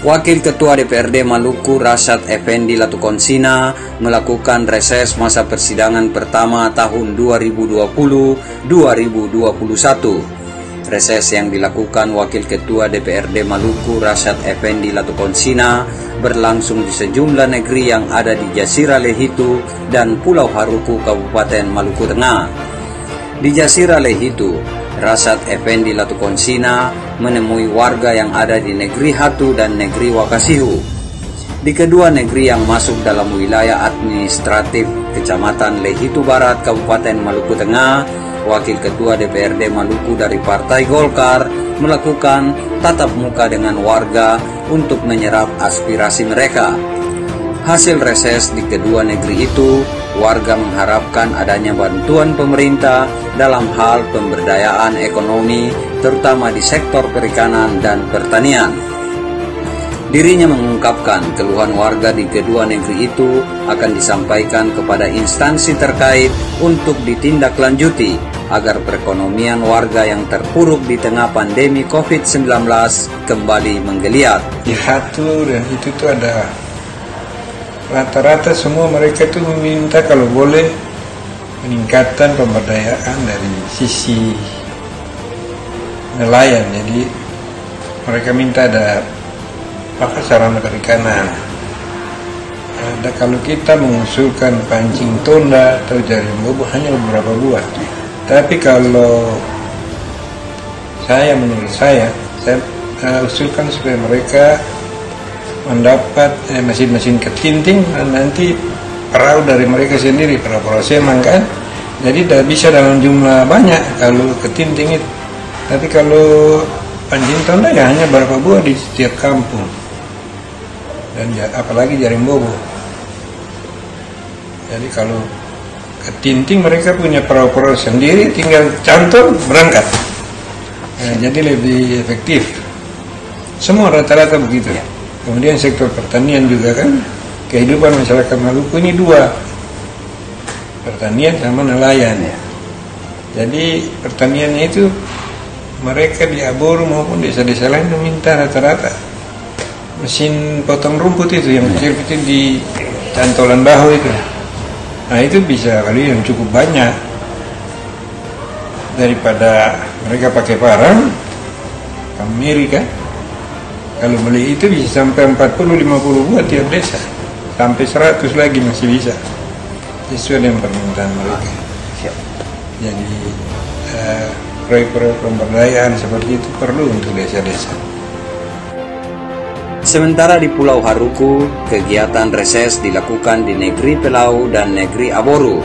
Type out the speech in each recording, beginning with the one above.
Wakil Ketua DPRD Maluku Rashad Effendi Latukonsina melakukan reses masa persidangan pertama tahun 2020-2021. Reses yang dilakukan Wakil Ketua DPRD Maluku Rashad Effendi Latukonsina berlangsung di sejumlah negeri yang ada di Jazirah Lehitu dan Pulau Haruku, Kabupaten Maluku Tengah. Di Jazirah Lehitu, Rashad Effendi Latukonsina menemui warga yang ada di negeri Hatu dan negeri Wakasihu. Di kedua negeri yang masuk dalam wilayah administratif Kecamatan Lehitu Barat, Kabupaten Maluku Tengah, Wakil Ketua DPRD Maluku dari Partai Golkar melakukan tatap muka dengan warga untuk menyerap aspirasi mereka. Hasil reses di kedua negeri itu, warga mengharapkan adanya bantuan pemerintah dalam hal pemberdayaan ekonomi, terutama di sektor perikanan dan pertanian. Dirinya mengungkapkan keluhan warga di kedua negeri itu akan disampaikan kepada instansi terkait untuk ditindaklanjuti agar perekonomian warga yang terpuruk di tengah pandemi COVID-19 kembali menggeliat. Di Hatu dan itu tuh ada rata-rata semua mereka itu meminta kalau boleh peningkatan pemberdayaan dari sisi nelayan. Jadi mereka minta ada sarana perikanan. Ada kalau kita mengusulkan pancing tonda atau jaring bobo hanya beberapa buah. Tapi kalau menurut saya usulkan supaya mereka mendapat mesin-mesin ketinting dan nanti perahu dari mereka sendiri, perahu semang kan, jadi tidak bisa dalam jumlah banyak kalau ketinting itu. Tapi kalau pancing tonda ya hanya beberapa buah di setiap kampung, dan apalagi jaring bobo. Jadi kalau ketinting mereka punya perahu-perahu sendiri, tinggal cantum berangkat. Jadi lebih efektif. Semua rata-rata begitu. Kemudian sektor pertanian juga kan, kehidupan masyarakat Maluku ini dua, pertanian sama nelayan. Jadi pertaniannya itu mereka di Aboru maupun desa-desa lain meminta rata-rata mesin potong rumput itu yang kecil-kecil di cantolan bahu itu. Nah itu bisa kali yang cukup banyak daripada mereka pakai parang Amerika. Kalau beli itu bisa sampai 40-50 buah tiap desa, sampai 100 lagi masih bisa, sesuai dengan permintaan mereka. Jadi proyek-proyek pemberdayaan seperti itu perlu untuk desa-desa. Sementara di Pulau Haruku, kegiatan reses dilakukan di negeri Pelau dan negeri Aboru.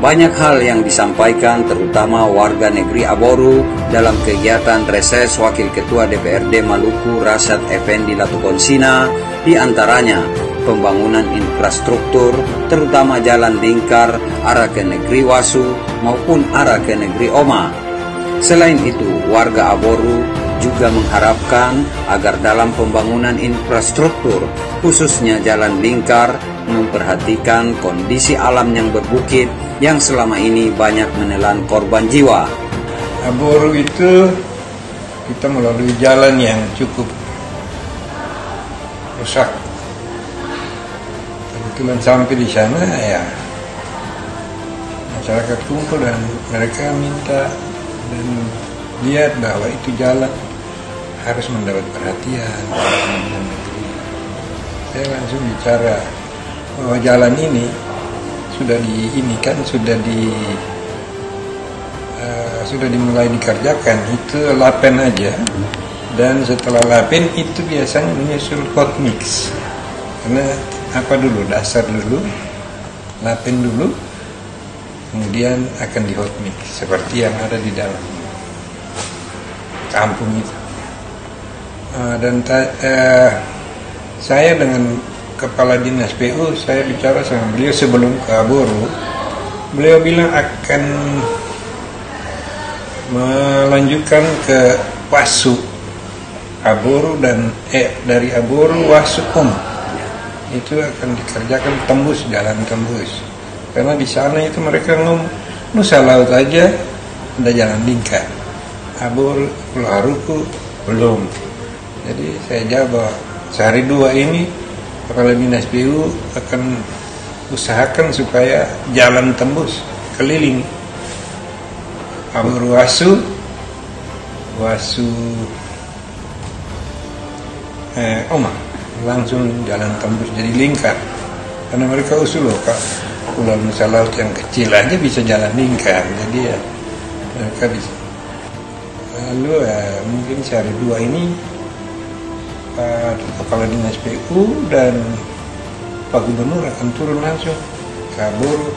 Banyak hal yang disampaikan terutama warga negeri Aboru dalam kegiatan reses Wakil Ketua DPRD Maluku Rashad Effendi Latukonsina, di antaranya pembangunan infrastruktur terutama jalan lingkar arah ke negeri Wasu maupun arah ke negeri Oma. Selain itu, warga Aboru juga mengharapkan agar dalam pembangunan infrastruktur, khususnya jalan lingkar, memperhatikan kondisi alam yang berbukit yang selama ini banyak menelan korban jiwa. Aboru itu kita melalui jalan yang cukup rusak. Kebetulan sampai di sana ya masyarakat kumpul dan mereka minta dan lihat bahwa itu jalan harus mendapat perhatian. Saya langsung bicara bahwa jalan ini sudah dimulai dikerjakan, itu lapen aja, dan setelah lapen itu biasanya menyusul hot mix. Karena apa dulu, dasar dulu, lapen dulu, kemudian akan di hot mix seperti yang ada di dalam kampung itu. Saya dengan Kepala Dinas PU, saya bicara sama beliau sebelum ke Aboru. Beliau bilang akan melanjutkan ke Wasu Aboru dan dari Aboru Wasu itu akan dikerjakan tembus, jalan tembus. Karena di sana itu mereka Nusa Laut aja ada jalan lingkar, Aboru Pulau Haruku belum. Jadi saya jawab bahwa sehari dua ini Kepala Dinas PU akan usahakan supaya jalan tembus keliling Abur Wasu Oma langsung jalan tembus jadi lingkar, karena mereka usul loh Kak, Pulau Nusa Laut yang kecil aja bisa jalan lingkar, jadi ya mereka bisa. Lalu mungkin sehari dua ini Pak Kepala Dinas PU dan Pak Gubernur akan turun langsung ke Buru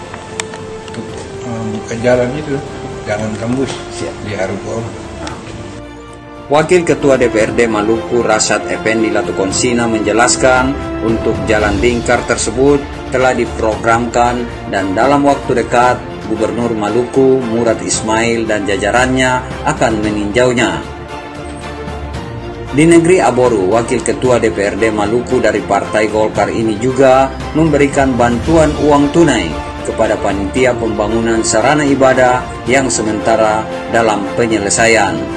untuk membuka jalan itu, jalan tembus di Haruko. Wakil Ketua DPRD Maluku Rashad Effendi Latukonsina menjelaskan untuk jalan lingkar tersebut telah diprogramkan dan dalam waktu dekat Gubernur Maluku Murad Ismail dan jajarannya akan meninjaunya. Di negeri Aboru, Wakil Ketua DPRD Maluku dari Partai Golkar ini juga memberikan bantuan uang tunai kepada panitia pembangunan sarana ibadah yang sementara dalam penyelesaian.